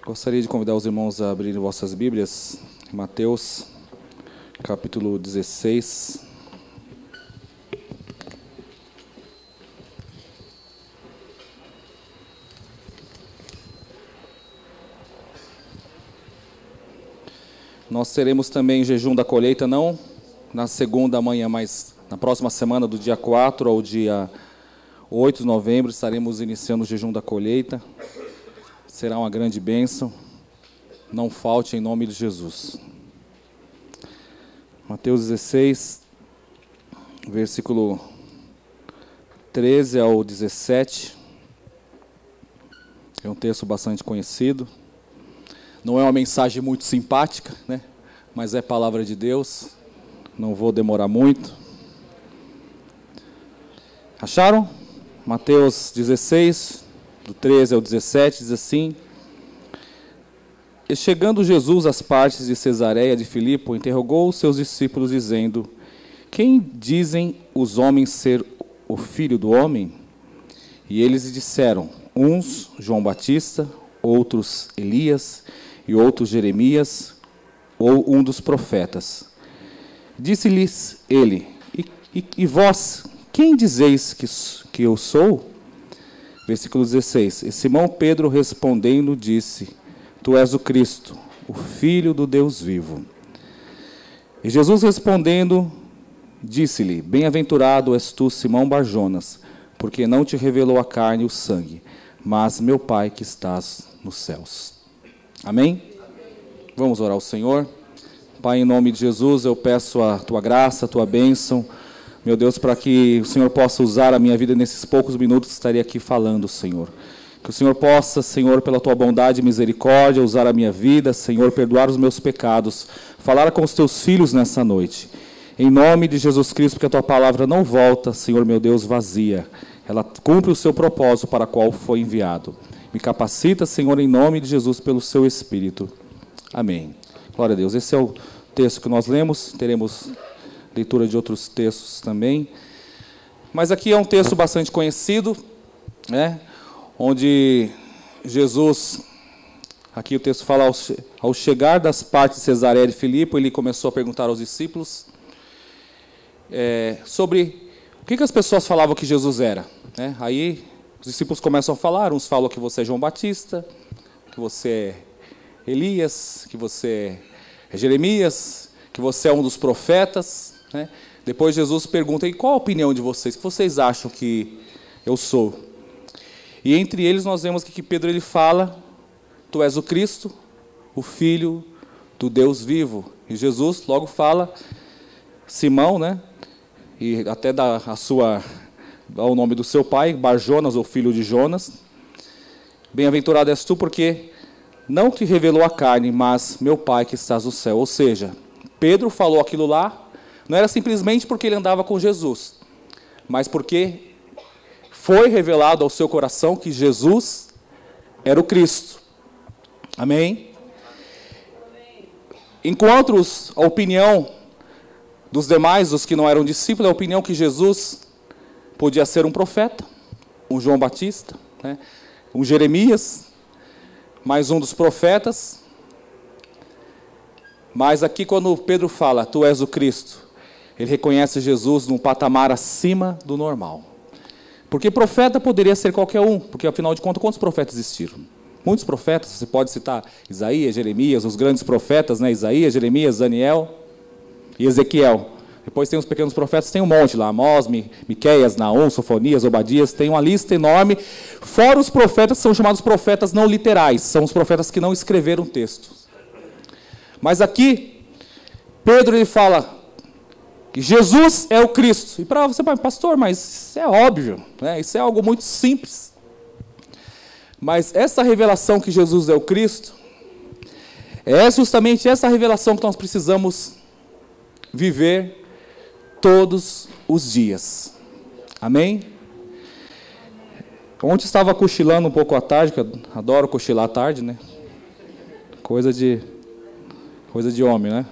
Gostaria de convidar os irmãos a abrirem vossas Bíblias, Mateus, capítulo 16. Nós teremos também jejum da colheita, não na segunda manhã, mas na próxima semana, do dia 4 ao dia 8 de novembro, estaremos iniciando o jejum da colheita. Será uma grande bênção. Não falte em nome de Jesus. Mateus 16, versículo 13 ao 17. É um texto bastante conhecido. Não é uma mensagem muito simpática, né? Mas é palavra de Deus. Não vou demorar muito. Acharam? Mateus 16, do 13 ao 17, diz assim: E chegando Jesus às partes de Cesareia de Filipe, interrogou os seus discípulos, dizendo: Quem dizem os homens ser o Filho do Homem? E eles lhe disseram: uns João Batista, outros Elias, e outros Jeremias, ou um dos profetas. Disse-lhes ele: E vós, quem dizeis que eu sou? Versículo 16. E Simão Pedro respondendo disse: Tu és o Cristo, o Filho do Deus vivo. E Jesus respondendo disse-lhe: Bem-aventurado és tu, Simão Barjonas, porque não te revelou a carne e o sangue, mas meu Pai que estás nos céus. Amém? Vamos orar ao Senhor. Pai, em nome de Jesus, eu peço a Tua graça, a Tua bênção, meu Deus, para que o Senhor possa usar a minha vida nesses poucos minutos que estarei aqui falando, Senhor. Que o Senhor possa, Senhor, pela Tua bondade e misericórdia, usar a minha vida, Senhor, perdoar os meus pecados, falar com os Teus filhos nessa noite. Em nome de Jesus Cristo, porque a Tua palavra não volta, Senhor, meu Deus, vazia. Ela cumpre o seu propósito para o qual foi enviado. Me capacita, Senhor, em nome de Jesus, pelo Seu Espírito. Amém. Glória a Deus. Esse é o texto que nós lemos. Teremos leitura de outros textos também. Mas aqui é um texto bastante conhecido, né? Onde Jesus, aqui o texto fala, ao chegar das partes de Cesareia de Filipe, ele começou a perguntar aos discípulos sobre o que as pessoas falavam que Jesus era, né? Aí os discípulos começam a falar, uns falam que você é João Batista, que você é Elias, que você é Jeremias, que você é um dos profetas, né? Depois Jesus pergunta: e qual a opinião de vocês? O que vocês acham que eu sou? E entre eles nós vemos que Pedro ele fala: Tu és o Cristo, o Filho do Deus vivo. E Jesus logo fala: Simão, né? E até dá o nome do seu pai, Barjonas, ou filho de Jonas. Bem-aventurado és tu, porque não te revelou a carne, mas meu Pai que estás no céu. Ou seja, Pedro falou aquilo lá, não era simplesmente porque ele andava com Jesus, mas porque foi revelado ao seu coração que Jesus era o Cristo. Amém? Enquanto a opinião dos demais, os que não eram discípulos, a opinião que Jesus podia ser um profeta, um João Batista, né? Um Jeremias, mais um dos profetas. Mas aqui quando Pedro fala, Tu és o Cristo, ele reconhece Jesus num patamar acima do normal. Porque profeta poderia ser qualquer um, porque afinal de contas, quantos profetas existiram? Muitos profetas, você pode citar Isaías, Jeremias, os grandes profetas, né? Isaías, Jeremias, Daniel e Ezequiel. Depois tem os pequenos profetas, tem um monte lá, Amós, Miqueias, Naum, Sofonias, Obadias, tem uma lista enorme. Fora os profetas, são chamados profetas não literais, são os profetas que não escreveram textos. Mas aqui, Pedro ele fala que Jesus é o Cristo. E para você, pastor, mas isso é óbvio, né? Isso é algo muito simples. Mas essa revelação que Jesus é o Cristo, é justamente essa revelação que nós precisamos viver todos os dias. Amém? Ontem estava cochilando um pouco à tarde, que eu adoro cochilar à tarde, né? Coisa de homem, né?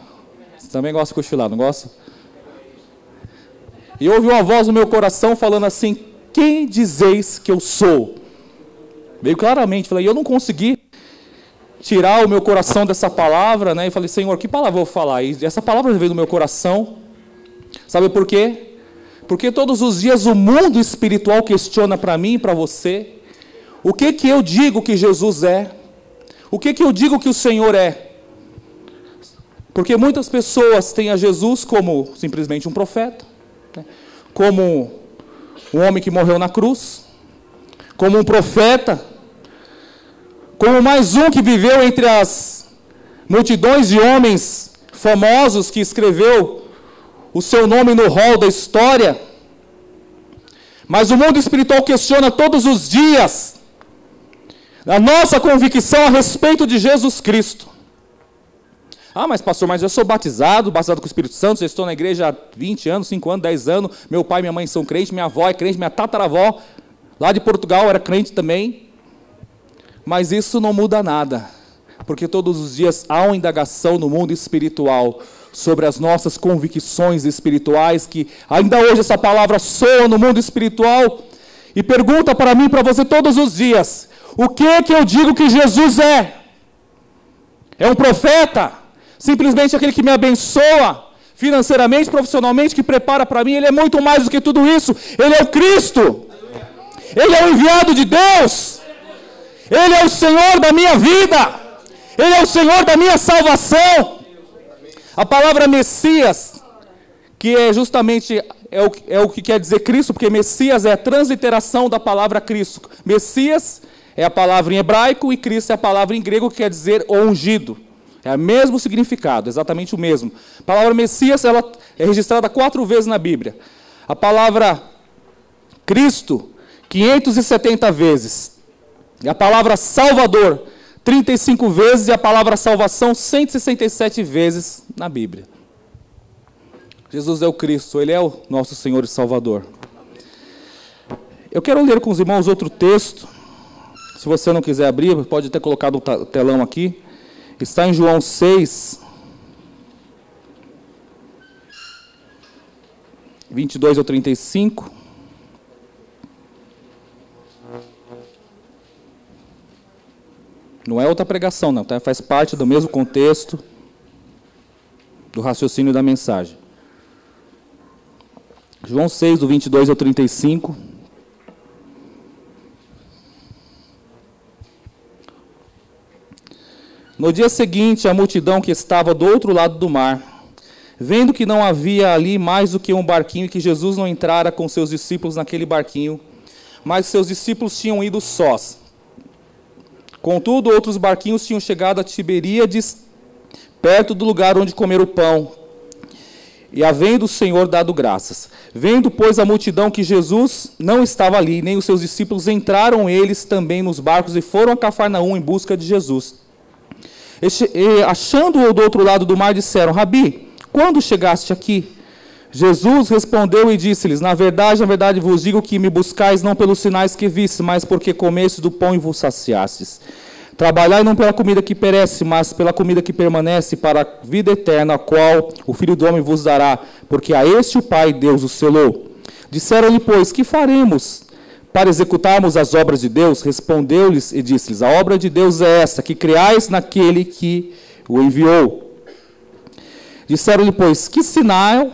Você também gosta de cochilar, não gosta? E eu ouvi uma voz no meu coração falando assim: quem dizeis que eu sou? Veio claramente, falei, eu não consegui tirar o meu coração dessa palavra, né? E falei, Senhor, que palavra eu vou falar? E essa palavra veio do meu coração. Sabe por quê? Porque todos os dias o mundo espiritual questiona para mim e para você, o que que eu digo que Jesus é? O que que eu digo que o Senhor é? Porque muitas pessoas têm a Jesus como simplesmente um profeta, né? Como um homem que morreu na cruz, como um profeta, como mais um que viveu entre as multidões de homens famosos que escreveu o seu nome no rol da história. Mas o mundo espiritual questiona todos os dias a nossa convicção a respeito de Jesus Cristo. Ah, mas pastor, mas eu sou batizado com o Espírito Santo, já estou na igreja há 20 anos, 5 anos, 10 anos, meu pai e minha mãe são crentes, minha avó é crente, minha tataravó, lá de Portugal, era crente também. Mas isso não muda nada, porque todos os dias há uma indagação no mundo espiritual sobre as nossas convicções espirituais, que ainda hoje essa palavra soa no mundo espiritual, e pergunta para mim e para você todos os dias, o que é que eu digo que Jesus é? É um profeta? Simplesmente aquele que me abençoa financeiramente, profissionalmente, que prepara para mim? Ele é muito mais do que tudo isso. Ele é o Cristo. Ele é o enviado de Deus. Ele é o Senhor da minha vida. Ele é o Senhor da minha salvação. A palavra Messias, que é justamente é o que quer dizer Cristo, porque Messias é a transliteração da palavra Cristo. Messias é a palavra em hebraico e Cristo é a palavra em grego que quer dizer o ungido. É o mesmo significado, exatamente o mesmo. A palavra Messias, ela é registrada 4 vezes na Bíblia. A palavra Cristo, 570 vezes. E a palavra Salvador, 35 vezes. E a palavra salvação, 167 vezes na Bíblia. Jesus é o Cristo, Ele é o nosso Senhor e Salvador. Eu quero ler com os irmãos outro texto. Se você não quiser abrir, pode ter colocado o telão aqui. Está em João 6, 22 ao 35. Não é outra pregação, não, tá? Faz parte do mesmo contexto do raciocínio da mensagem. João 6, do 22 ao 35. No dia seguinte, a multidão que estava do outro lado do mar, vendo que não havia ali mais do que um barquinho e que Jesus não entrara com seus discípulos naquele barquinho, mas seus discípulos tinham ido sós. Contudo, outros barquinhos tinham chegado a Tiberíades, perto do lugar onde comeram o pão, e havendo o Senhor dado graças. Vendo, pois, a multidão que Jesus não estava ali, nem os seus discípulos, entraram eles também nos barcos e foram a Cafarnaum em busca de Jesus. Achando-o do outro lado do mar, disseram, Rabi, quando chegaste aqui? Jesus respondeu e disse-lhes, na verdade vos digo que me buscais não pelos sinais que vistes, mas porque comestes do pão e vos saciastes. Trabalhai não pela comida que perece, mas pela comida que permanece para a vida eterna, a qual o Filho do Homem vos dará, porque a este o Pai Deus o selou. Disseram-lhe, pois, que faremos para executarmos as obras de Deus? Respondeu-lhes e disse-lhes, a obra de Deus é esta, que creais naquele que o enviou. Disseram-lhe, pois, que sinal,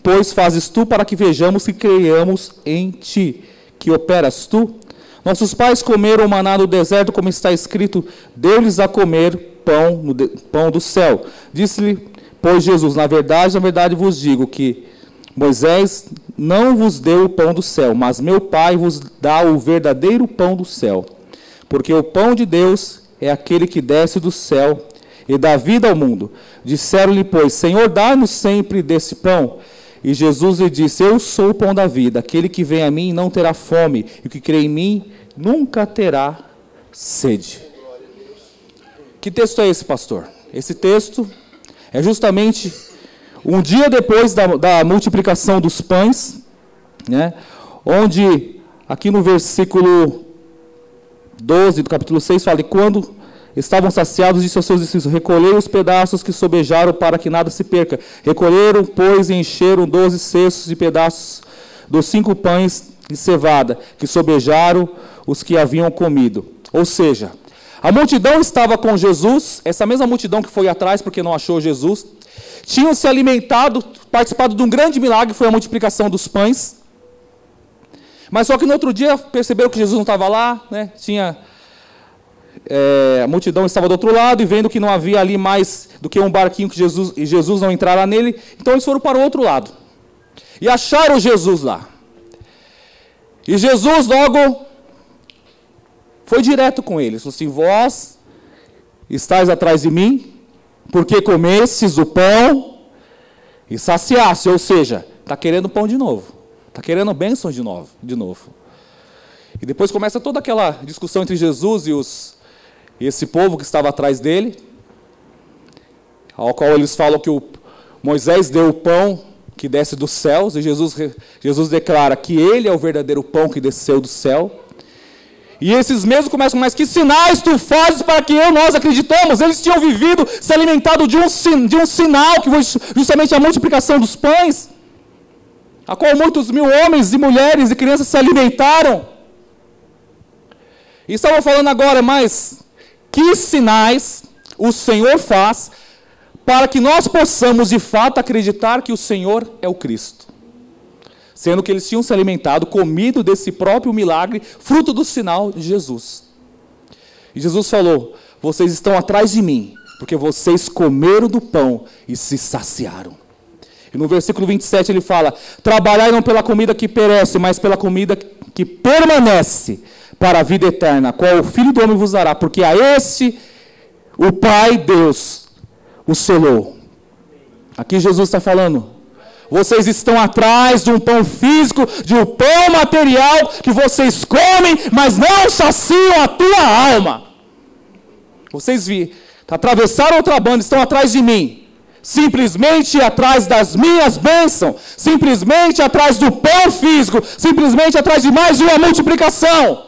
pois, fazes tu para que vejamos que creiamos em ti? Que operas tu? Nossos pais comeram maná no deserto, como está escrito, deu-lhes a comer pão do céu. Disse-lhe, pois, Jesus, na verdade vos digo que Moisés não vos deu o pão do céu, mas meu Pai vos dá o verdadeiro pão do céu. Porque o pão de Deus é aquele que desce do céu e dá vida ao mundo. Disseram-lhe, pois, Senhor, dá-nos sempre desse pão. E Jesus lhe disse, eu sou o pão da vida. Aquele que vem a mim não terá fome, e o que crê em mim nunca terá sede. Que texto é esse, pastor? Esse texto é justamente um dia depois da multiplicação dos pães, né, onde, aqui no versículo 12 do capítulo 6, fala, e quando estavam saciados, disse aos seus discípulos, recolhei os pedaços que sobejaram para que nada se perca. Recolheram, pois, e encheram 12 cestos de pedaços dos 5 pães de cevada, que sobejaram os que haviam comido. Ou seja, A multidão estava com Jesus, essa mesma multidão que foi atrás porque não achou Jesus, tinham se alimentado, participado de um grande milagre, foi a multiplicação dos pães. Mas só que no outro dia perceberam que Jesus não estava lá, né? A multidão estava do outro lado e vendo que não havia ali mais do que um barquinho que Jesus não entrara nele, então eles foram para o outro lado. E acharam Jesus lá. E Jesus logo foi direto com eles. Falou assim: vós estáis atrás de mim, porque comestes o pão e saciaste. Ou seja, está querendo pão de novo. Está querendo bênção de novo. E depois começa toda aquela discussão entre Jesus e esse povo que estava atrás dele, ao qual eles falam que Moisés deu o pão que desce dos céus, e Jesus declara que ele é o verdadeiro pão que desceu do céu. E esses mesmos começam: mas que sinais tu fazes para que nós acreditamos? Eles tinham vivido, se alimentado de um sinal, que foi justamente a multiplicação dos pães, a qual muitos mil homens e mulheres e crianças se alimentaram. E estavam falando agora: mas que sinais o Senhor faz para que nós possamos de fato acreditar que o Senhor é o Cristo? Sendo que eles tinham se alimentado, comido desse próprio milagre, fruto do sinal de Jesus. E Jesus falou: vocês estão atrás de mim, porque vocês comeram do pão e se saciaram. E no versículo 27 ele fala: trabalhai não pela comida que perece, mas pela comida que permanece para a vida eterna, qual o Filho do Homem vos dará, porque a este o Pai Deus o selou. Aqui Jesus está falando: vocês estão atrás de um pão físico, de um pão material que vocês comem, mas não saciam a tua alma. Vocês atravessaram outra banda, estão atrás de mim, simplesmente atrás das minhas bênçãos, simplesmente atrás do pão físico, simplesmente atrás de mais uma multiplicação.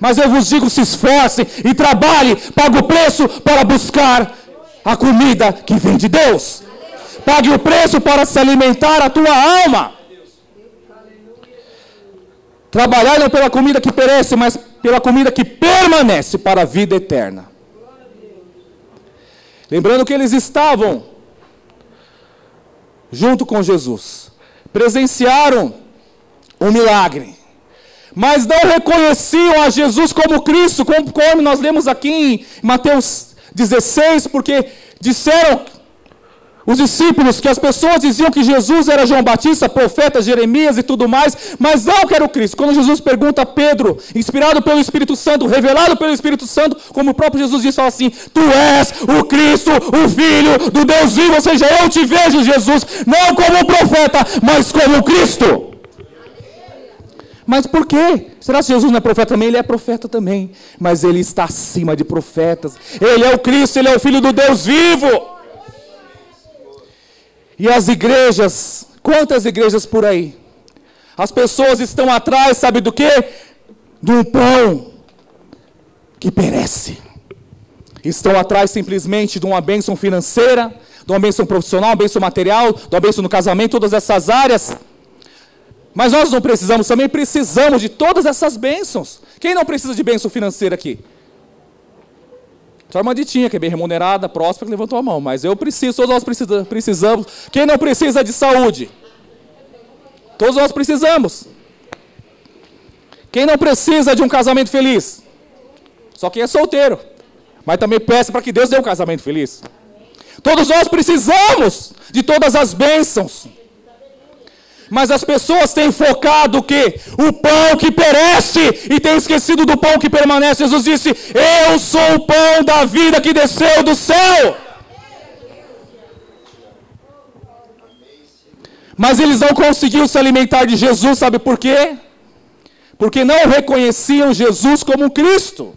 Mas eu vos digo: se esforcem e trabalhem, pague o preço para buscar a comida que vem de Deus. Pague o preço para se alimentar a tua alma. Trabalhai não pela comida que perece, mas pela comida que permanece para a vida eterna. Lembrando que eles estavam junto com Jesus, presenciaram um milagre, mas não reconheciam a Jesus como Cristo, como nós lemos aqui em Mateus 16, porque disseram os discípulos que as pessoas diziam que Jesus era João Batista, profeta, Jeremias e tudo mais, mas não que era o Cristo. Quando Jesus pergunta a Pedro, inspirado pelo Espírito Santo, revelado pelo Espírito Santo, como o próprio Jesus diz, fala assim: tu és o Cristo, o Filho do Deus vivo, ou seja, eu te vejo, Jesus, não como profeta, mas como Cristo. Mas por quê? Será que Jesus não é profeta também? Ele é profeta também, mas ele está acima de profetas. Ele é o Cristo, ele é o Filho do Deus vivo. E as igrejas, quantas igrejas por aí? As pessoas estão atrás, sabe do quê? De um pão que perece. Estão atrás simplesmente de uma bênção financeira, de uma bênção profissional, uma bênção material, de uma bênção no casamento, todas essas áreas. Mas nós não precisamos, também precisamos de todas essas bênçãos. Quem não precisa de bênção financeira aqui? Só a irmã Ditinha, que é bem remunerada, próspera, que levantou a mão. Mas eu preciso, todos nós precisamos. Quem não precisa de saúde? Todos nós precisamos. Quem não precisa de um casamento feliz? Só quem é solteiro. Mas também peça para que Deus dê um casamento feliz. Todos nós precisamos de todas as bênçãos. Mas as pessoas têm focado o quê? O pão que perece, e têm esquecido do pão que permanece. Jesus disse: eu sou o pão da vida que desceu do céu. Mas eles não conseguiam se alimentar de Jesus, sabe por quê? Porque não reconheciam Jesus como Cristo.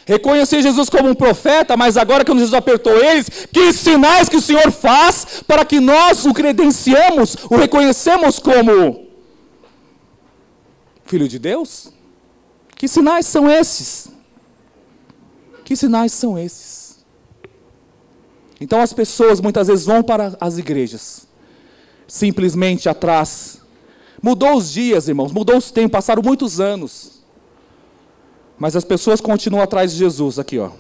Reconheciam Jesus como um profeta, mas agora que Jesus apertou eles, que sinais que o Senhor faz para que nós o credenciamos, o reconhecemos como Filho de Deus? Que sinais são esses? Que sinais são esses? Então as pessoas muitas vezes vão para as igrejas, simplesmente atrás. Mudou os dias, irmãos, mudou os tempos, passaram muitos anos. Mas as pessoas continuam atrás de Jesus. Aqui, ó.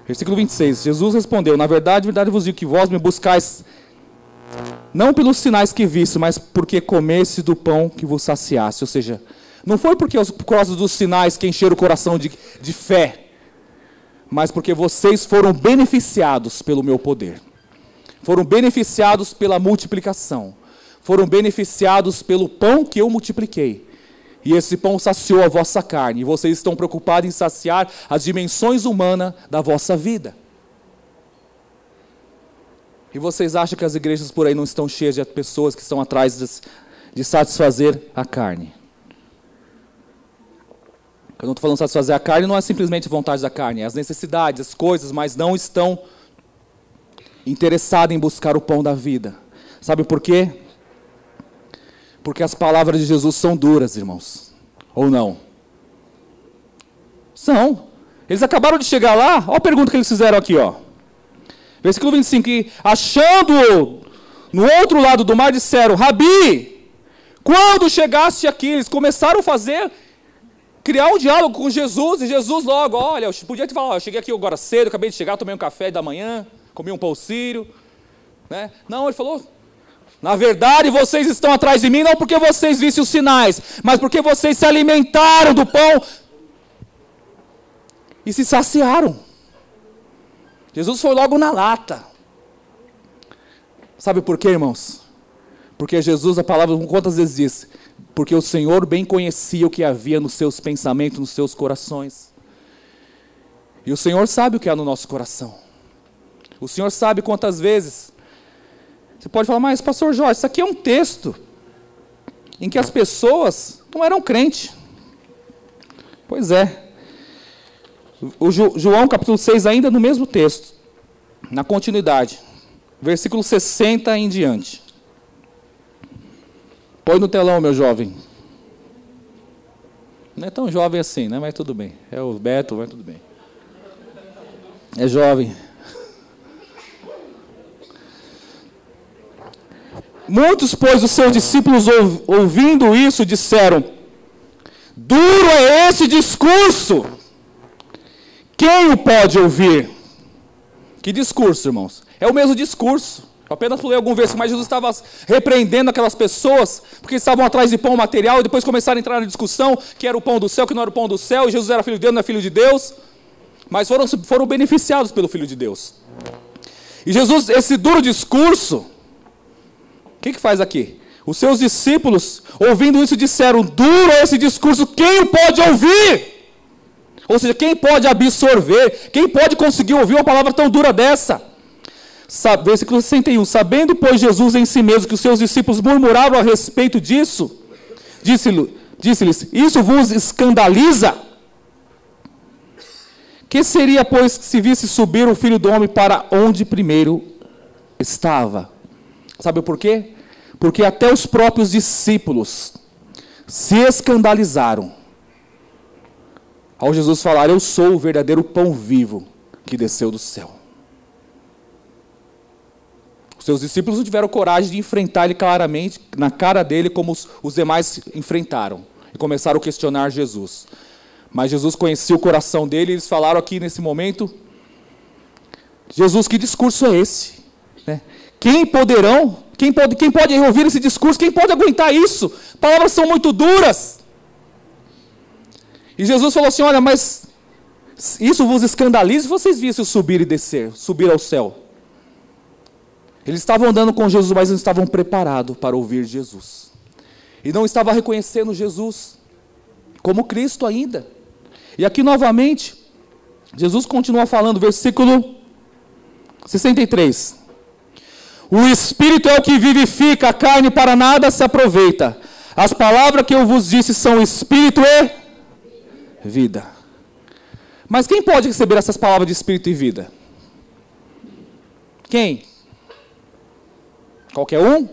Versículo 26. Jesus respondeu: na verdade vos digo que vós me buscais não pelos sinais que viste, mas porque comeste do pão que vos saciaste. Ou seja, não foi por causa dos sinais que encheram o coração de fé, mas porque vocês foram beneficiados pelo meu poder. Foram beneficiados pela multiplicação. Foram beneficiados pelo pão que eu multipliquei. E esse pão saciou a vossa carne. E vocês estão preocupados em saciar as dimensões humanas da vossa vida. E vocês acham que as igrejas por aí não estão cheias de pessoas que estão atrás de satisfazer a carne? Quando eu não estou falando de satisfazer a carne, não é simplesmente a vontade da carne, é as necessidades, as coisas, mas não estão interessados em buscar o pão da vida. Sabe por quê? Porque as palavras de Jesus são duras, irmãos. Ou não? São. Eles acabaram de chegar lá, olha a pergunta que eles fizeram aqui, ó. Versículo 25, e achando-o no outro lado do mar, disseram: Rabi, quando chegaste aqui? Eles começaram a criar um diálogo com Jesus, e Jesus logo, olha, eu podia te falar, eu cheguei aqui agora cedo, acabei de chegar, tomei um café da manhã, comi um pão sírio, né? Não, ele falou: na verdade vocês estão atrás de mim, não porque vocês vissem os sinais, mas porque vocês se alimentaram do pão e se saciaram. Jesus foi logo na lata. Sabe por quê, irmãos? Porque Jesus, a palavra quantas vezes diz? Porque o Senhor bem conhecia o que havia nos seus pensamentos, nos seus corações. E o Senhor sabe o que há no nosso coração. O Senhor sabe quantas vezes. Você pode falar: mas pastor Jorge, isso aqui é um texto em que as pessoas não eram crentes. Pois é. O João capítulo 6 ainda no mesmo texto, na continuidade, versículo 60 em diante. Põe no telão, meu jovem. Não é tão jovem assim, né? Mas tudo bem. É o Beto, mas tudo bem. É jovem. Muitos, pois, os seus discípulos, ouvindo isso, disseram: duro é esse discurso! Quem o pode ouvir? Que discurso, irmãos? É o mesmo discurso. Eu apenas falei algum versículo, mas Jesus estava repreendendo aquelas pessoas, porque estavam atrás de pão material, e depois começaram a entrar na discussão, que era o pão do céu, que não era o pão do céu, e Jesus era filho de Deus, não é filho de Deus, mas foram beneficiados pelo Filho de Deus. E Jesus, esse duro discurso, o que faz aqui? Os seus discípulos, ouvindo isso, disseram: duro é esse discurso, quem o pode ouvir? Ou seja, quem pode absorver, quem pode conseguir ouvir uma palavra tão dura dessa? Versículo 61, sabendo, pois, Jesus em si mesmo que os seus discípulos murmuravam a respeito disso, disse-lhes: isso vos escandaliza? Que seria, pois, se visse subir o Filho do Homem para onde primeiro estava? Sabe por quê? Porque até os próprios discípulos se escandalizaram ao Jesus falar: eu sou o verdadeiro pão vivo que desceu do céu. Os seus discípulos não tiveram coragem de enfrentar ele claramente, na cara dele, como os demais enfrentaram. E começaram a questionar Jesus. Mas Jesus conhecia o coração dele, e eles falaram aqui nesse momento: Jesus, que discurso é esse? Né? Quem pode ouvir esse discurso? Quem pode aguentar isso? Palavras são muito duras. E Jesus falou assim: olha, mas isso vos escandaliza se vocês vissem subir e descer, subir ao céu. Eles estavam andando com Jesus, mas não estavam preparados para ouvir Jesus. E não estavam reconhecendo Jesus como Cristo ainda. E aqui novamente, Jesus continua falando, versículo 63. O Espírito é o que vivifica, a carne para nada se aproveita. As palavras que eu vos disse são Espírito e vida. Mas quem pode receber essas palavras de Espírito e vida? Quem? Qualquer um?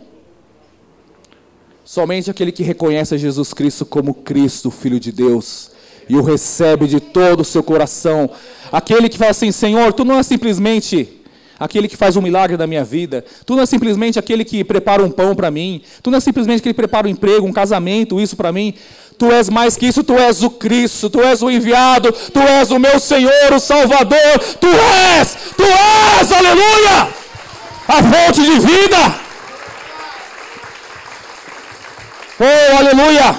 Somente aquele que reconhece a Jesus Cristo como Cristo, Filho de Deus, e o recebe de todo o seu coração. Aquele que fala assim: Senhor, Tu não é simplesmente aquele que faz um milagre na minha vida. Tu não és simplesmente aquele que prepara um pão para mim. Tu não és simplesmente aquele que prepara um emprego, um casamento, isso para mim. Tu és mais que isso, tu és o Cristo, tu és o enviado, tu és o meu Senhor, o Salvador. Tu és, aleluia, a fonte de vida. Oh, aleluia.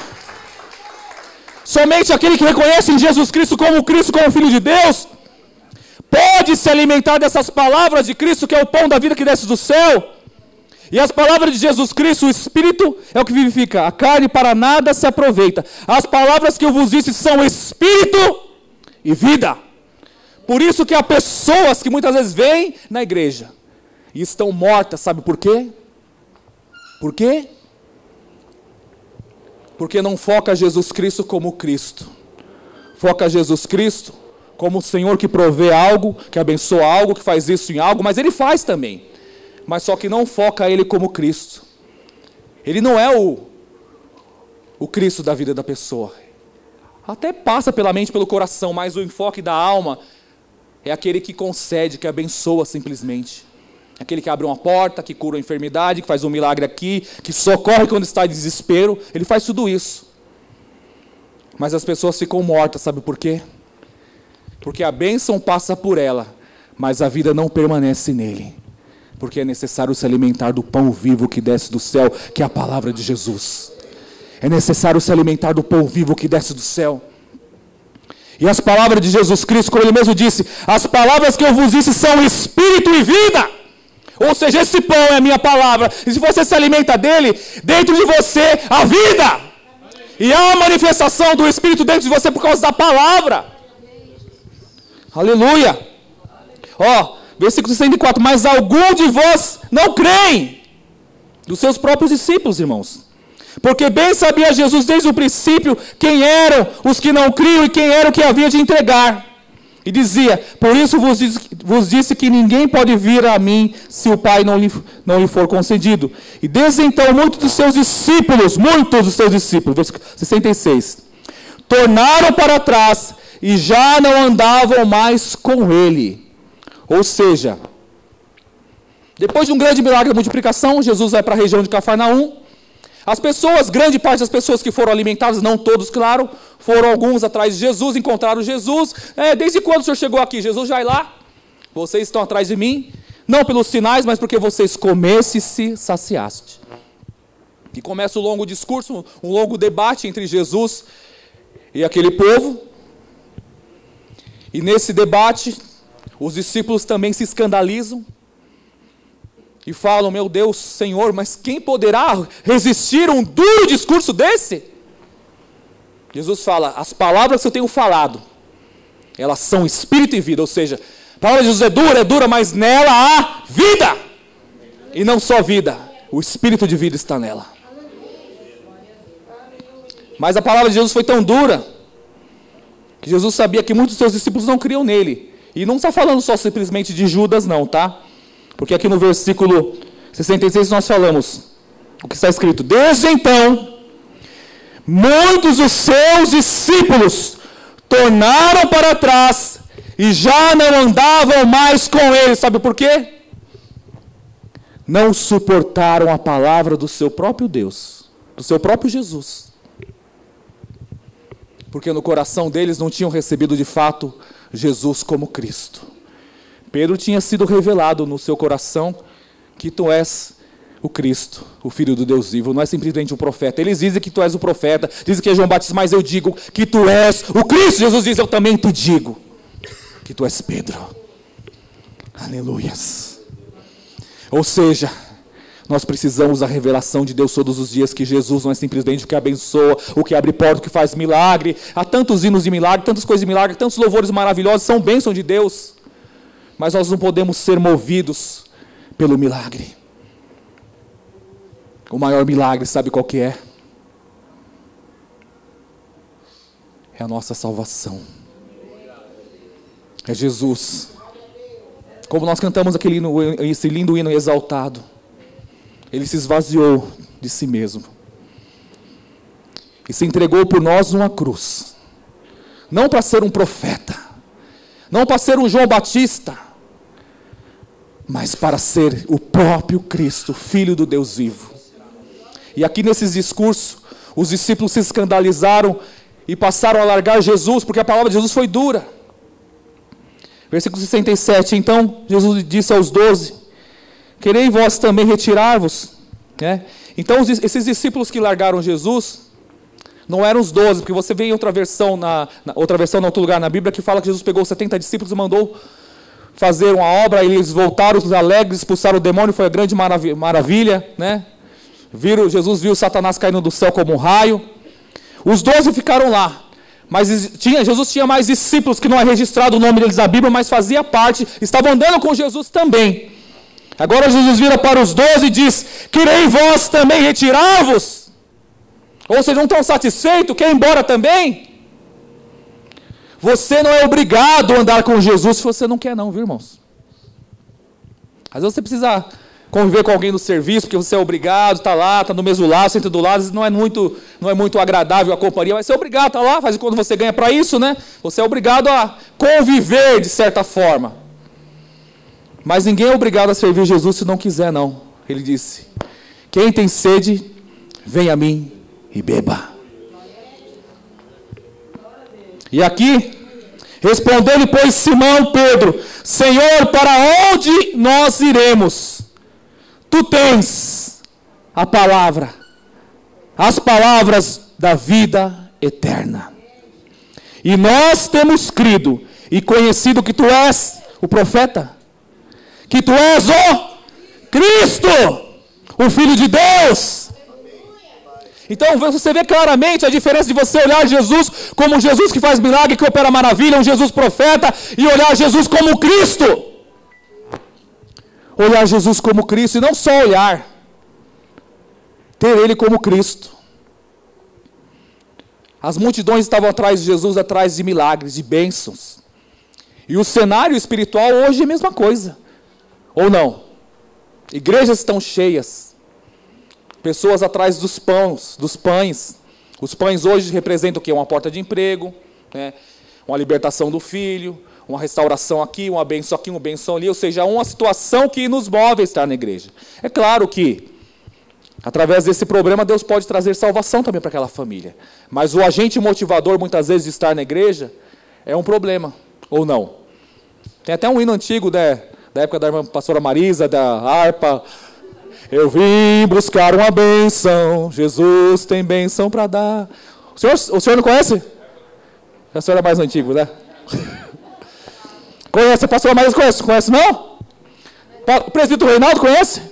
Somente aquele que reconhece em Jesus Cristo, como Filho de Deus, pode se alimentar dessas palavras de Cristo, que é o pão da vida que desce do céu. E as palavras de Jesus Cristo, o Espírito, é o que vivifica. A carne para nada se aproveita. As palavras que eu vos disse são Espírito e vida. Por isso que há pessoas que muitas vezes vêm na igreja e estão mortas, sabe por quê? Por quê? Porque não foca Jesus Cristo como Cristo. Foca Jesus Cristo como o Senhor que provê algo, que abençoa algo, que faz isso em algo, mas Ele faz também. Mas só que não foca Ele como Cristo. Ele não é o Cristo da vida da pessoa. Até passa pela mente, pelo coração, mas o enfoque da alma é aquele que concede, que abençoa simplesmente. Aquele que abre uma porta, que cura a enfermidade, que faz um milagre aqui, que socorre quando está em desespero. Ele faz tudo isso. Mas as pessoas ficam mortas, sabe por quê? Porque a bênção passa por ela, mas a vida não permanece nele. Porque é necessário se alimentar do pão vivo que desce do céu, que é a palavra de Jesus. É necessário se alimentar do pão vivo que desce do céu. E as palavras de Jesus Cristo, como Ele mesmo disse, as palavras que eu vos disse são Espírito e vida. Ou seja, esse pão é a minha palavra. E se você se alimenta dele, dentro de você há vida. E há a manifestação do Espírito dentro de você por causa da palavra. Aleluia. Ó, versículo 64. Mas algum de vós não creem. Dos seus próprios discípulos, irmãos. Porque bem sabia Jesus desde o princípio quem eram os que não criam e quem era o que havia de entregar. E dizia, por isso vos disse que ninguém pode vir a mim se o Pai não lhe for concedido. E desde então muitos dos seus discípulos, versículo 66, tornaram para trás e já não andavam mais com ele. Ou seja, depois de um grande milagre de multiplicação, Jesus vai para a região de Cafarnaum. As pessoas, grande parte das pessoas que foram alimentadas, não todos, claro, foram alguns atrás de Jesus, encontraram Jesus. Desde quando o Senhor chegou aqui? Jesus vai lá, vocês estão atrás de mim, não pelos sinais, mas porque vocês comessem e se saciaste. E começa um longo discurso, um longo debate entre Jesus e aquele povo. E nesse debate, os discípulos também se escandalizam. E falam, meu Deus, Senhor, mas quem poderá resistir a um duro discurso desse? Jesus fala, as palavras que eu tenho falado, elas são espírito e vida. Ou seja, a palavra de Jesus é dura, mas nela há vida. E não só vida, o espírito de vida está nela. Mas a palavra de Jesus foi tão dura, que Jesus sabia que muitos dos seus discípulos não criam nele. E não está falando só simplesmente de Judas não, tá? Porque aqui no versículo 66 nós falamos o que está escrito. Desde então, muitos dos seus discípulos tornaram para trás e já não andavam mais com ele. Sabe por quê? Não suportaram a palavra do seu próprio Deus, do seu próprio Jesus. Porque no coração deles não tinham recebido de fato Jesus como Cristo. Pedro tinha sido revelado no seu coração que tu és o Cristo, o Filho do Deus vivo, não é simplesmente um profeta. Eles dizem que tu és o profeta, dizem que é João Batista, mas eu digo que tu és o Cristo. Jesus diz, eu também te digo que tu és Pedro. Aleluias. Ou seja, nós precisamos da revelação de Deus todos os dias, que Jesus não é simplesmente o que abençoa, o que abre porta, o que faz milagre. Há tantos hinos de milagre, tantas coisas de milagre, tantos louvores maravilhosos, são bênção de Deus. Mas nós não podemos ser movidos pelo milagre. O maior milagre, sabe qual que é? É a nossa salvação. É Jesus. Como nós cantamos esse lindo hino exaltado. Ele se esvaziou de si mesmo. E se entregou por nós numa cruz. Não para ser um profeta. Não para ser um João Batista. mas para ser o próprio Cristo, Filho do Deus vivo. E aqui nesses discursos, os discípulos se escandalizaram e passaram a largar Jesus, porque a palavra de Jesus foi dura. Versículo 67, então Jesus disse aos 12, querei vós também retirar-vos? Então esses discípulos que largaram Jesus, não eram os 12, porque você vê em outra versão, em outro lugar na Bíblia, que fala que Jesus pegou 70 discípulos e mandou fazer uma obra, e eles voltaram os alegres, expulsaram o demônio, foi a grande maravilha, Jesus viu Satanás caindo do céu como um raio. Os 12 ficaram lá, mas Jesus tinha mais discípulos que não é registrado o nome deles na Bíblia, mas fazia parte, estavam andando com Jesus também. Agora Jesus vira para os 12 e diz, querei vós também retirar-vos? Ou seja, não estão satisfeitos, quer ir embora também? Você não é obrigado a andar com Jesus se você não quer não, viu, irmãos? Às vezes você precisa conviver com alguém no serviço, porque você é obrigado, está lá, está no mesmo lado, senta do lado, não é muito agradável a companhia, mas você é obrigado, está lá, faz quando você ganha para isso, Você é obrigado a conviver de certa forma. Mas ninguém é obrigado a servir Jesus se não quiser, não. Ele disse, quem tem sede, vem a mim e beba. E aqui, respondeu-lhe, pois, Simão Pedro, Senhor, para onde nós iremos? Tu tens a palavra, as palavras da vida eterna. E nós temos crido e conhecido que tu és o profeta, que tu és o Cristo, o Filho de Deus. Então você vê claramente a diferença de você olhar Jesus como Jesus que faz milagre, que opera maravilha, um Jesus profeta, e olhar Jesus como Cristo. Olhar Jesus como Cristo, e não só olhar, ter Ele como Cristo. As multidões estavam atrás de Jesus, atrás de milagres, de bênçãos. E o cenário espiritual hoje é a mesma coisa. Ou não? Igrejas estão cheias. Pessoas atrás dos pães. Os pães hoje representam o quê? Uma porta de emprego, uma libertação do filho, uma restauração aqui, uma bênção aqui, uma bênção ali, ou seja, uma situação que nos move a estar na igreja. É claro que, através desse problema, Deus pode trazer salvação também para aquela família. Mas o agente motivador, muitas vezes, de estar na igreja, é um problema, ou não. Tem até um hino antigo, da época da irmã pastora Marisa, da harpa. Eu vim buscar uma bênção, Jesus tem bênção para dar. O senhor não conhece? A senhora é mais antigo, né? Conhece? A pastora Marisa conhece? Conhece não? O presbítero Reinaldo conhece?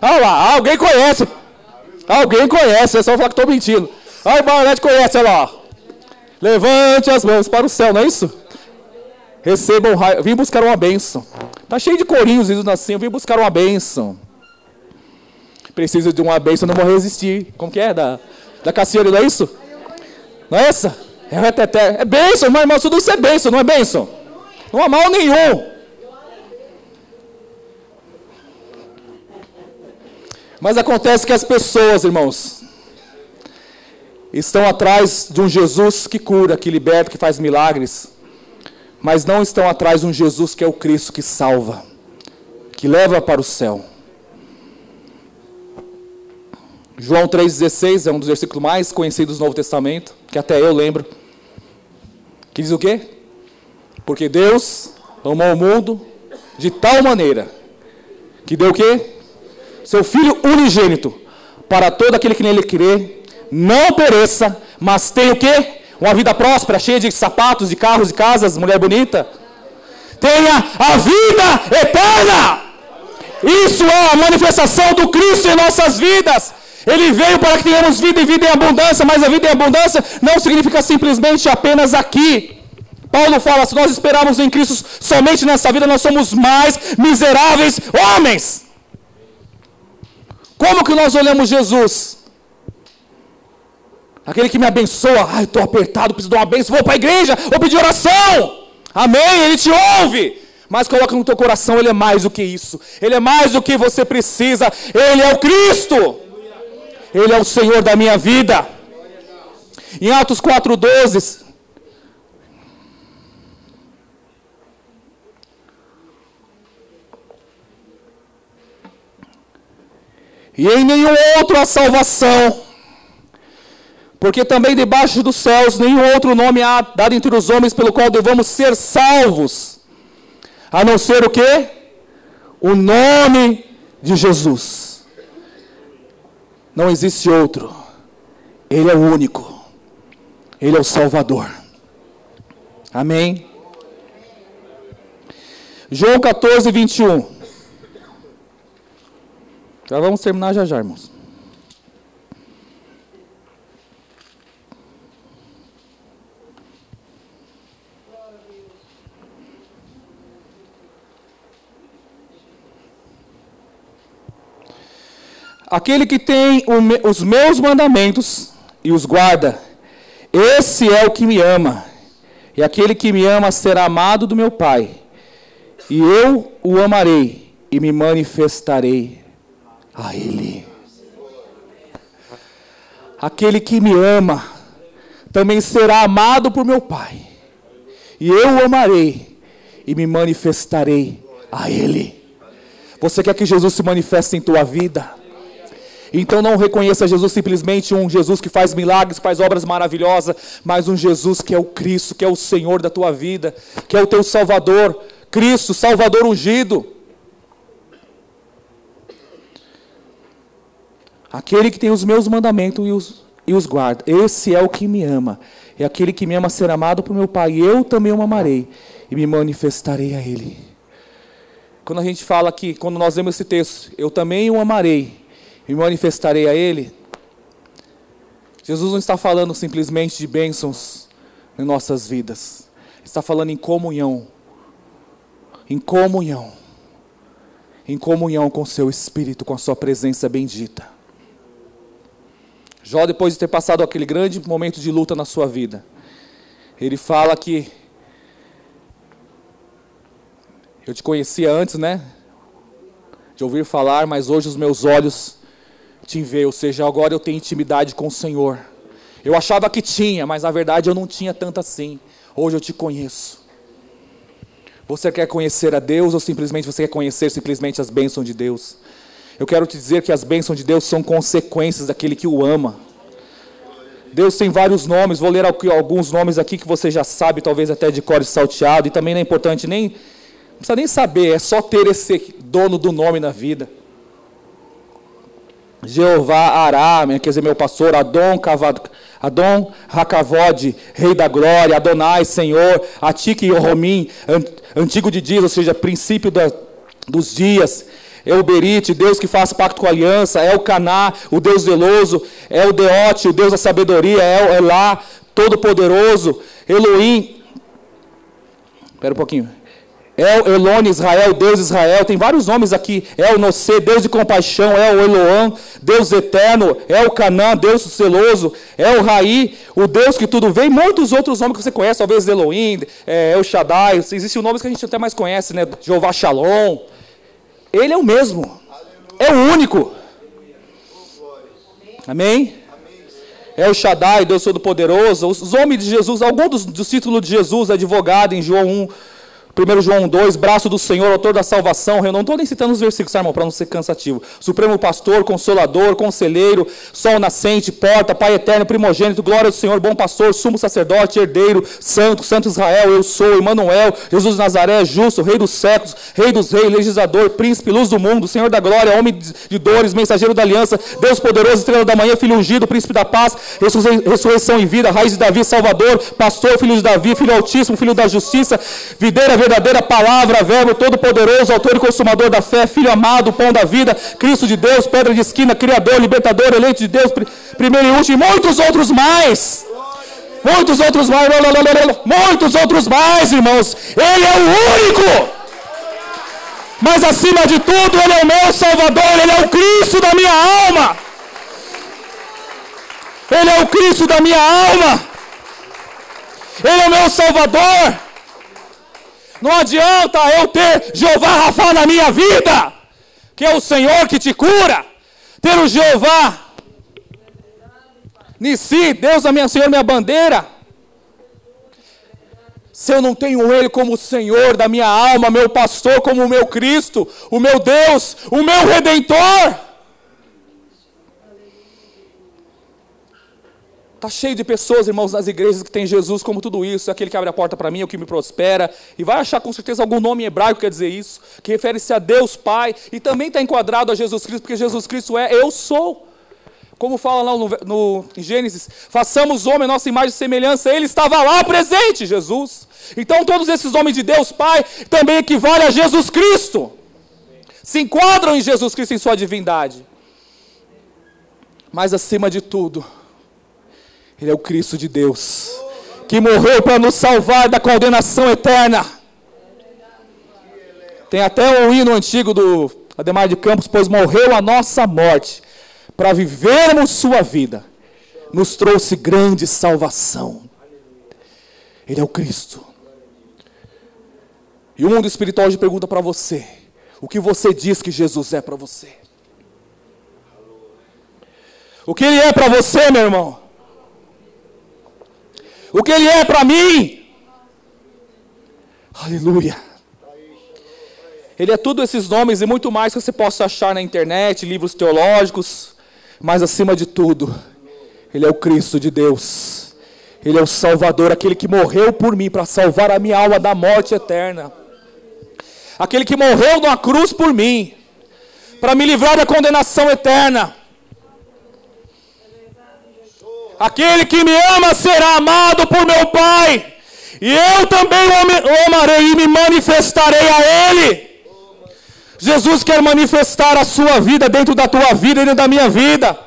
Ah lá, alguém conhece. Alguém conhece, é só falar que estou mentindo. A irmã Arlete conhece, olha lá. Levante as mãos para o céu, não é isso? Recebam raio. Vim buscar uma bênção. Está cheio de corinhos dizendo assim, eu vim buscar uma bênção. Preciso de uma bênção, não vou resistir. Como que é? Da Cassiane, não é isso? Não é essa? É bênção, meu irmão, tudo isso é bênção, não é bênção? Não há mal nenhum. Mas acontece que as pessoas, irmãos, estão atrás de um Jesus que cura, que liberta, que faz milagres, mas não estão atrás de um Jesus que é o Cristo, que salva, que leva para o céu. João 3,16 é um dos versículos mais conhecidos do Novo Testamento, que até eu lembro, que diz o quê? Porque Deus amou o mundo de tal maneira, que deu o quê? Seu Filho unigênito, para todo aquele que nele crê, não pereça, mas tenha o quê? Uma vida próspera, cheia de sapatos, de carros, de casas, mulher bonita. Tenha a vida eterna. Isso é a manifestação do Cristo em nossas vidas. Ele veio para que tenhamos vida e vida em abundância, mas a vida em abundância não significa simplesmente apenas aqui. Paulo fala, se nós esperarmos em Cristo somente nessa vida, nós somos mais miseráveis homens. Como que nós olhamos Jesus? Aquele que me abençoa, ai, estou apertado, preciso de uma bênção, vou para a igreja, vou pedir oração. Amém, Ele te ouve. Mas coloca no teu coração, Ele é mais do que isso. Ele é mais do que você precisa. Ele é o Cristo. Ele é o Senhor da minha vida. Em Atos 4,12... e em nenhum outro há salvação, porque também debaixo dos céus nenhum outro nome há dado entre os homens pelo qual devamos ser salvos, a não ser o quê? O nome de Jesus. Não existe outro. Ele é o único. Ele é o Salvador. Amém? João 14, 21. Já vamos terminar já, irmãos. Aquele que tem os meus mandamentos e os guarda, esse é o que me ama. E aquele que me ama será amado do meu Pai. E eu o amarei e me manifestarei a Ele. Aquele que me ama também será amado por meu Pai. E eu o amarei e me manifestarei a Ele. Você quer que Jesus se manifeste em tua vida? Então não reconheça Jesus simplesmente um Jesus que faz milagres, faz obras maravilhosas, mas um Jesus que é o Cristo, que é o Senhor da tua vida, que é o teu Salvador, Cristo, Salvador ungido. Aquele que tem os meus mandamentos e os guarda, esse é o que me ama. E aquele que me ama será amado por meu Pai, e eu também o amarei e me manifestarei a Ele. Quando a gente fala aqui, quando nós lemos esse texto, eu também o amarei, me manifestarei a Ele, Jesus não está falando simplesmente de bênçãos em nossas vidas. Ele está falando em comunhão. Em comunhão. Em comunhão com o seu Espírito, com a sua presença bendita. Jó, depois de ter passado aquele grande momento de luta na sua vida, ele fala que eu te conhecia antes, né? De ouvir falar, mas hoje os meus olhos te veem, ou seja, agora eu tenho intimidade com o Senhor. Eu achava que tinha, mas na verdade eu não tinha tanto assim. Hoje eu te conheço. Você quer conhecer a Deus ou simplesmente você quer conhecer simplesmente as bênçãos de Deus? Eu quero te dizer que as bênçãos de Deus são consequências daquele que o ama. Deus tem vários nomes, vou ler alguns nomes aqui que você já sabe, talvez até de cor salteado, e também não é importante, não precisa nem saber, é só ter esse dono do nome na vida. Jeová Ará, quer dizer, meu pastor, Adon Hakavod, Rei da Glória, Adonai, Senhor, Atik Yoromim, antigo de dias, ou seja, princípio dos dias, Elberite, Deus que faz pacto com a aliança, Elcaná, o Deus zeloso, Eldeote, o Deus da sabedoria, Elá, todo-poderoso, Elohim, espera um pouquinho, Elone, Israel, Deus Israel, tem vários nomes aqui, El-Nosê, Deus de compaixão, El-Eloam, Deus eterno, El-Canã, Deus zeloso, El-Raí, o Deus que tudo vê, e muitos outros nomes que você conhece, talvez Elohim, El-Shaddai, existem nomes que a gente até mais conhece, né? Jeová Shalom. Ele é o mesmo, é o único. Amém? El Shaddai, Deus Todo-Poderoso, os homens de Jesus, alguns dos títulos de Jesus, advogado em João 1, 1 João 2, braço do Senhor, autor da salvação. Eu não estou nem citando os versículos, irmão, para não ser cansativo. Supremo pastor, consolador, conselheiro, sol nascente, porta, Pai eterno, primogênito, glória do Senhor, bom pastor, sumo sacerdote, herdeiro, santo Israel, eu sou, Emmanuel, Jesus de Nazaré, justo, rei dos séculos, rei dos reis, legislador, príncipe, luz do mundo, Senhor da glória, homem de dores, mensageiro da aliança, Deus poderoso, estrela da manhã, filho ungido, príncipe da paz, ressurreição e vida, raiz de Davi, salvador, pastor, filho de Davi, filho altíssimo, filho da justiça, videira verdadeira, palavra, verbo todo-poderoso, autor e consumador da fé, filho amado, pão da vida, Cristo de Deus, pedra de esquina, criador, libertador, eleito de Deus, primeiro e último, e muitos outros mais, muitos outros mais, irmãos. Ele é o único, mas acima de tudo, Ele é o meu Salvador, Ele é o Cristo da minha alma, Ele é o Cristo da minha alma, Ele é o meu Salvador. Não adianta eu ter Jeová Rafa na minha vida, que é o Senhor que te cura, ter o Jeová Nissi, Deus da minha Senhor, minha bandeira, se eu não tenho Ele como o Senhor da minha alma, meu pastor, como o meu Cristo, o meu Deus, o meu Redentor. Está cheio de pessoas, irmãos, nas igrejas que tem Jesus como tudo isso, é aquele que abre a porta para mim, é o que me prospera, e vai achar com certeza algum nome em hebraico que quer dizer isso, que refere-se a Deus Pai, e também está enquadrado a Jesus Cristo, porque Jesus Cristo é eu sou. Como fala lá em Gênesis, façamos homem a nossa imagem e semelhança, ele estava lá presente, Jesus. Então todos esses homens de Deus Pai também equivalem a Jesus Cristo, se enquadram em Jesus Cristo em sua divindade. Mas acima de tudo, Ele é o Cristo de Deus, que morreu para nos salvar da condenação eterna. Tem até um hino antigo do Ademar de Campos, pois morreu a nossa morte, para vivermos sua vida, nos trouxe grande salvação. Ele é o Cristo. E o mundo espiritual hoje pergunta para você, o que você diz que Jesus é para você? O que Ele é para você, meu irmão? O que Ele é para mim? Aleluia. Ele é tudo esses nomes e muito mais que você possa achar na internet, livros teológicos, mas acima de tudo, Ele é o Cristo de Deus. Ele é o Salvador, aquele que morreu por mim para salvar a minha alma da morte eterna. Aquele que morreu na cruz por mim, para me livrar da condenação eterna. Aquele que me ama será amado por meu Pai, e eu também o amarei e me manifestarei a Ele. Jesus quer manifestar a sua vida dentro da tua vida e dentro da minha vida.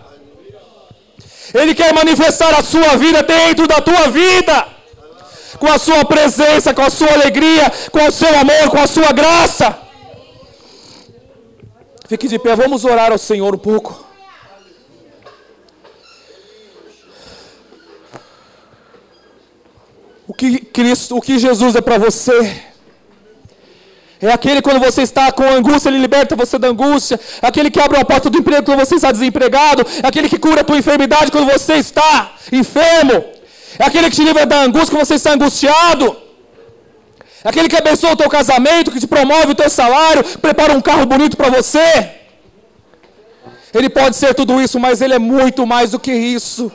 Ele quer manifestar a sua vida dentro da tua vida, com a sua presença, com a sua alegria, com o seu amor, com a sua graça. Fique de pé, vamos orar ao Senhor um pouco. O que Jesus é para você? É aquele quando você está com angústia, Ele liberta você da angústia. É aquele que abre a porta do emprego quando você está desempregado. É aquele que cura a tua enfermidade quando você está enfermo. É aquele que te livra da angústia quando você está angustiado. É aquele que abençoa o teu casamento, que te promove o teu salário, prepara um carro bonito para você. Ele pode ser tudo isso, mas Ele é muito mais do que isso.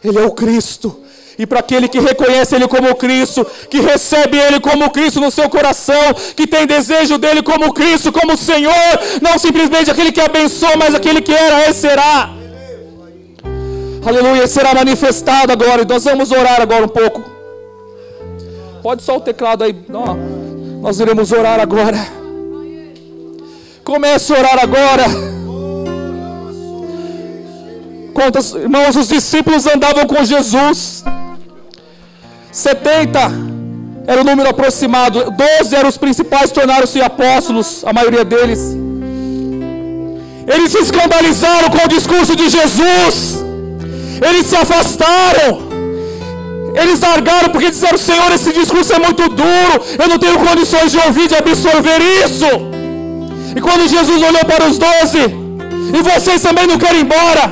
Ele é o Cristo. E para aquele que reconhece Ele como Cristo, que recebe Ele como Cristo no seu coração, que tem desejo dEle como Cristo, como Senhor, não simplesmente aquele que abençoa, mas aquele que era e será. Aleluia, será manifestado agora. E nós vamos orar agora um pouco. Pode só o teclado aí. Não, nós iremos orar agora. Comece a orar agora. Quantos irmãos, os discípulos andavam com Jesus? 70 era o número aproximado. 12 eram os principais, tornaram-se apóstolos, a maioria deles. Eles se escandalizaram com o discurso de Jesus. Eles se afastaram. Eles largaram porque disseram: Senhor, esse discurso é muito duro, eu não tenho condições de ouvir, de absorver isso. E quando Jesus olhou para os 12, e vocês também não querem ir embora,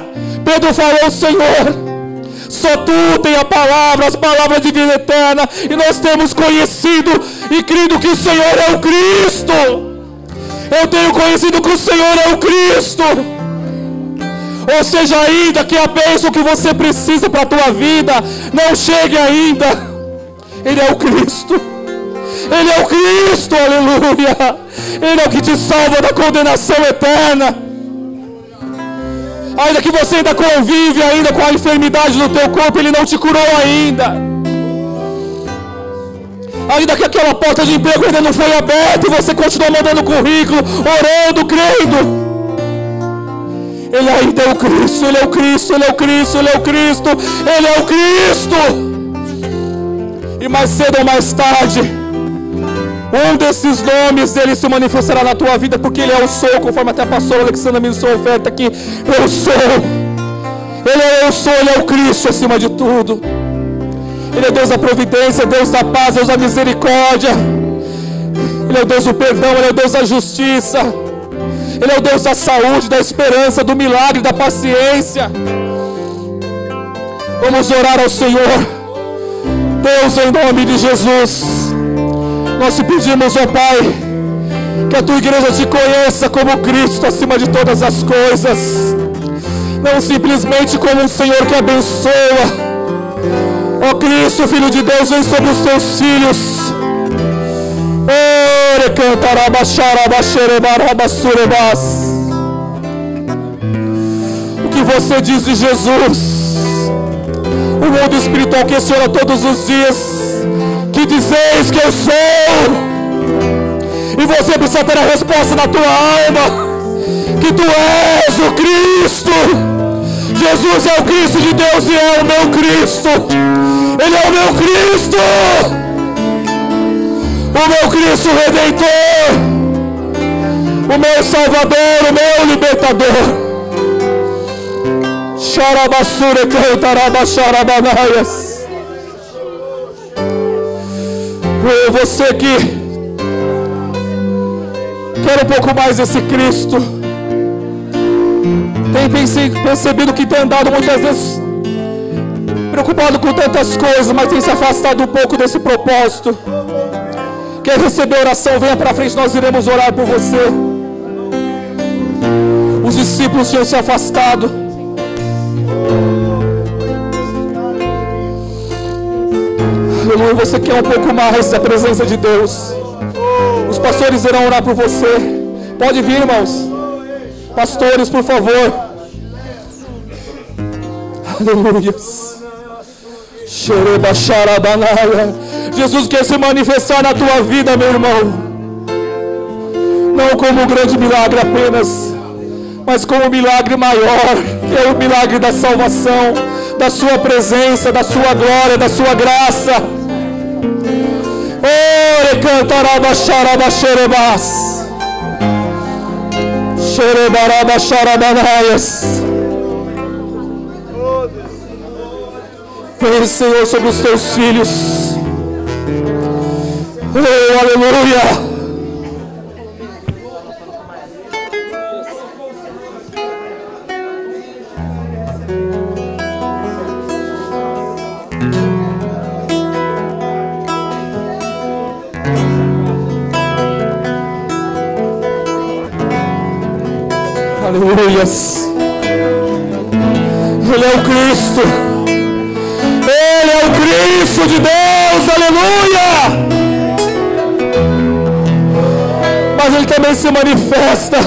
Pedro falou: Senhor, só Tu tem a palavra, as palavras de vida eterna, e nós temos conhecido e crido que o Senhor é o Cristo. Eu tenho conhecido que o Senhor é o Cristo. Ou seja, ainda que a bênção que você precisa para a tua vida não chegue ainda, Ele é o Cristo. Ele é o Cristo, aleluia. Ele é o que te salva da condenação eterna. Ainda que você ainda convive ainda com a enfermidade no teu corpo, Ele não te curou ainda. Ainda que aquela porta de emprego ainda não foi aberta e você continua mandando currículo, orando, crendo, Ele ainda é o Cristo, Ele é o Cristo, Ele é o Cristo, Ele é o Cristo, Ele é o Cristo. E mais cedo ou mais tarde, um desses nomes dele se manifestará na tua vida, porque Ele é o sou, conforme até a pastora Alexandra me sua oferta aqui. Eu sou. Ele é eu sou, Ele é o Cristo acima de tudo. Ele é Deus da providência, Deus da paz, Deus da misericórdia. Ele é o Deus do perdão, Ele é o Deus da justiça. Ele é o Deus da saúde, da esperança, do milagre, da paciência. Vamos orar ao Senhor. Deus, em nome de Jesus, nós te pedimos, ó Pai, que a Tua igreja te conheça como Cristo acima de todas as coisas. Não simplesmente como um Senhor que abençoa, Ó Cristo, Filho de Deus, vem sobre os teus filhos. O que você diz de Jesus? O mundo espiritual questiona todos os dias. Que dizeis que eu sou? E você precisa ter a resposta na tua alma. Que tu és o Cristo. Jesus é o Cristo de Deus e é o meu Cristo. Ele é o meu Cristo. O meu Cristo Redentor. O meu Salvador, o meu Libertador. Xarabassure cantaraba xarabanaias. Você que quer um pouco mais desse Cristo, tem percebido que tem andado muitas vezes preocupado com tantas coisas, mas tem se afastado um pouco desse propósito. Quer receber oração? Venha para frente, nós iremos orar por você. Os discípulos tinham se afastado. Aleluia, você quer um pouco mais da presença de Deus? Os pastores irão orar por você. Pode vir, irmãos. Pastores, por favor. Aleluia. Jesus quer se manifestar na tua vida, meu irmão. Não como um grande milagre apenas, mas como um milagre maior, que é o milagre da salvação, da sua presença, da sua glória, da sua graça. Ore cantaraba xaraba xerebas. Xerebaraba xarabanaias. Vem, Senhor, sobre os teus filhos. Oh, aleluia. Aleluias. Ele é o Cristo. Ele é o Cristo de Deus. Aleluia. Mas Ele também se manifesta.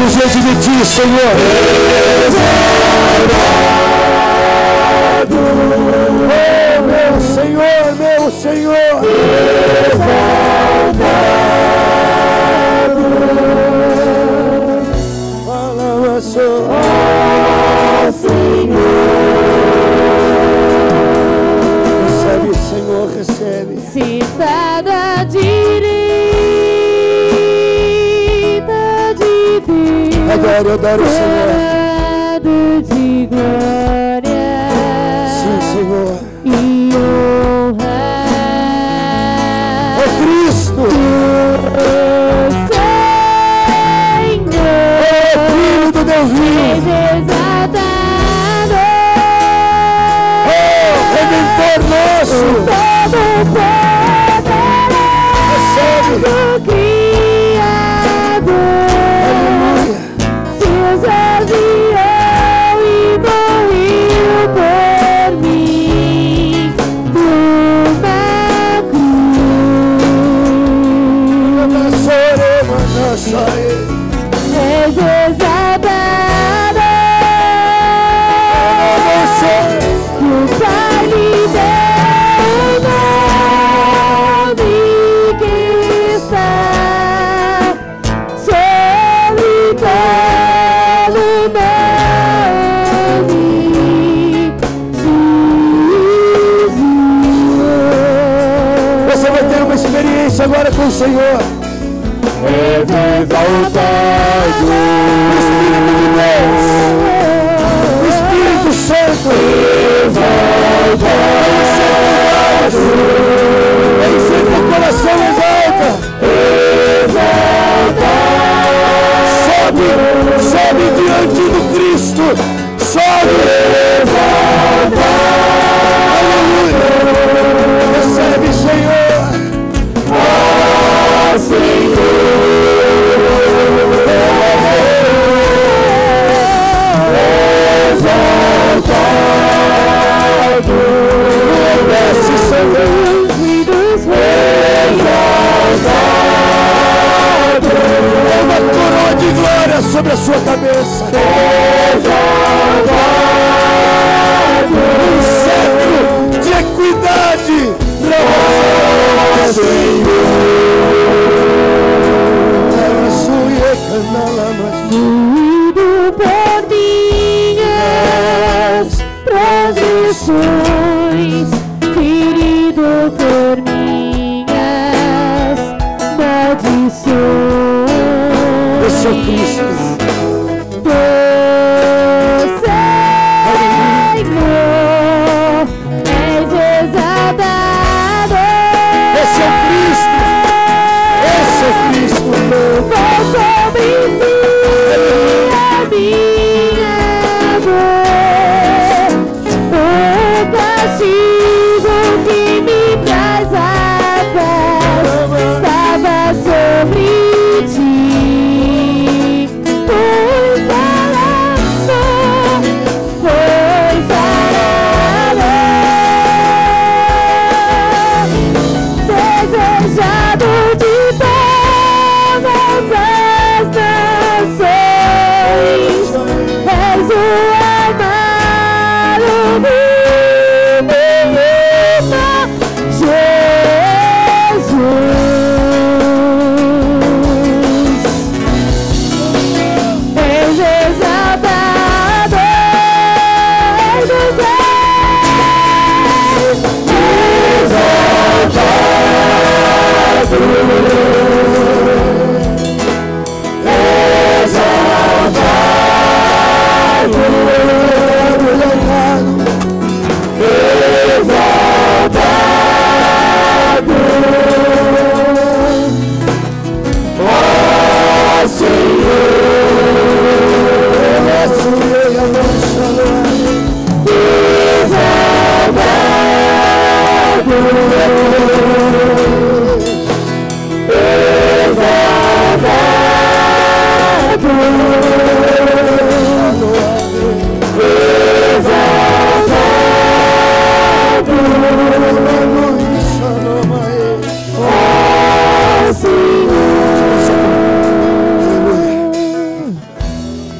Diante de ti, Senhor. Oh, meu Senhor, meu Senhor. Fala, Senhor. Recebe, Senhor, recebe. Sentado à direita. Adoro, adoro o Senhor. De glória. Sim, Senhor. E honra. É Cristo. Senhor. É Filho do Deus vivo. Exaltado. Oh, Redentor nosso. Todo Recebe. Agora com o Senhor. exaltado. O Espírito de Deus, o Espírito Santo, exaltado. Em seu coração exalta. Sobe, sobe diante do Cristo. Sobe. Aleluia. Recebe, Senhor. Exaltado. Desce, Senhor. Uma coroa de glória sobre a sua cabeça. Um cetro de equidade para você, Tudo por minhas transgressões, ferido por minhas maldições. esse é o Cristo.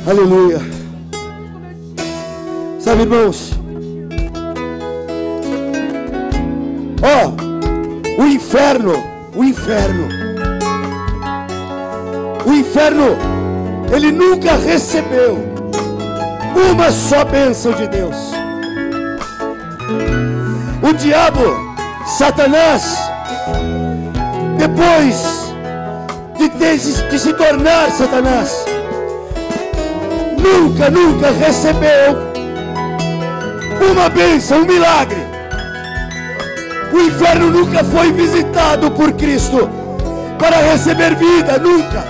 Aleluia. Sabe, irmãos, o inferno, ele nunca recebeu uma só bênção de Deus. O diabo, Satanás, depois de se tornar Satanás, nunca recebeu uma bênção, um milagre. O inferno nunca foi visitado por Cristo para receber vida, nunca.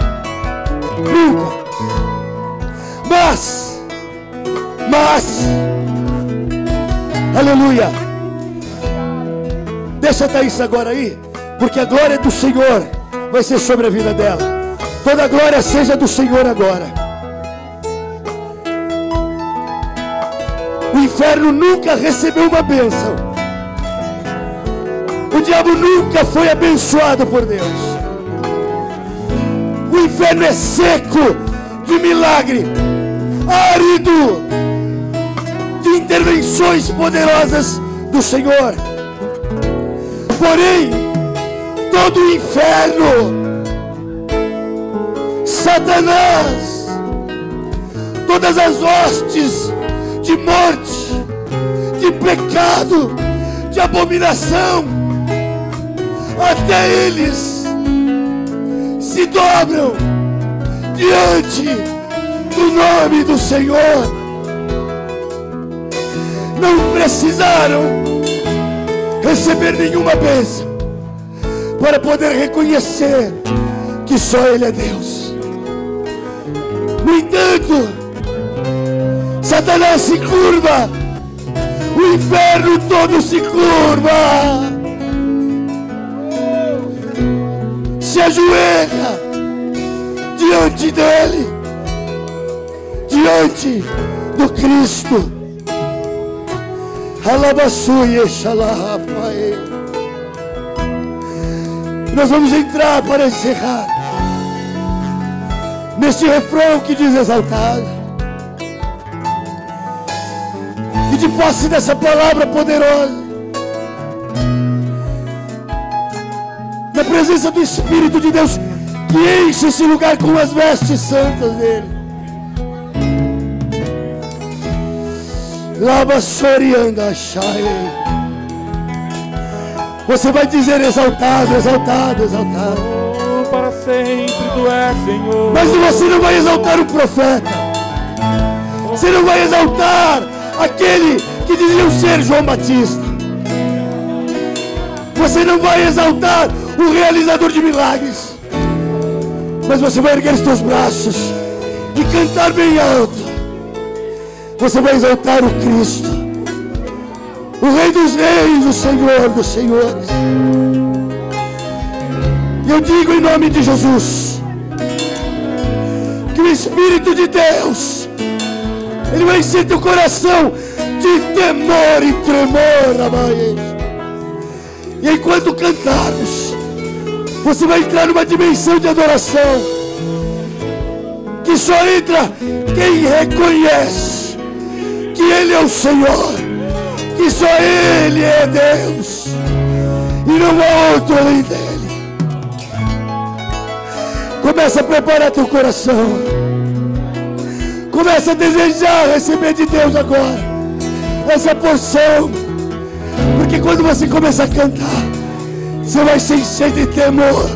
Mas, aleluia. Deixa a Thaís agora aí, porque a glória do Senhor vai ser sobre a vida dela. Toda a glória seja do Senhor agora. O inferno nunca recebeu uma bênção. O diabo nunca foi abençoado por Deus. O inferno é seco de milagre, árido de intervenções poderosas do Senhor. Porém, todo o inferno, Satanás, todas as hostes de morte, de pecado, de abominação, até eles se dobram diante do nome do Senhor. Não precisaram receber nenhuma bênção para poder reconhecer que só Ele é Deus. No entanto, Satanás se curva, o inferno todo se curva, se ajoelha diante dele, diante do Cristo. Nós vamos entrar para encerrar neste refrão que diz exaltado. E de posse dessa palavra poderosa, na presença do Espírito de Deus que enche esse lugar com as vestes santas dele, você vai dizer exaltado, exaltado, exaltado. Oh, para sempre tu és, Senhor. Mas você não vai exaltar o profeta, você não vai exaltar aquele que diziam ser João Batista, você não vai exaltar o realizador de milagres, mas você vai erguer os teus braços e cantar bem alto. Você vai exaltar o Cristo, o Rei dos Reis, o Senhor dos Senhores. E eu digo em nome de Jesus que o Espírito de Deus, Ele vai encher teu coração de temor e tremor, amém. E enquanto cantarmos, você vai entrar numa dimensão de adoração que só entra quem reconhece que Ele é o Senhor, que só Ele é Deus e não há outro além dEle. Começa a preparar teu coração, começa a desejar receber de Deus agora essa porção, porque quando você começar a cantar, você vai se encher de temor,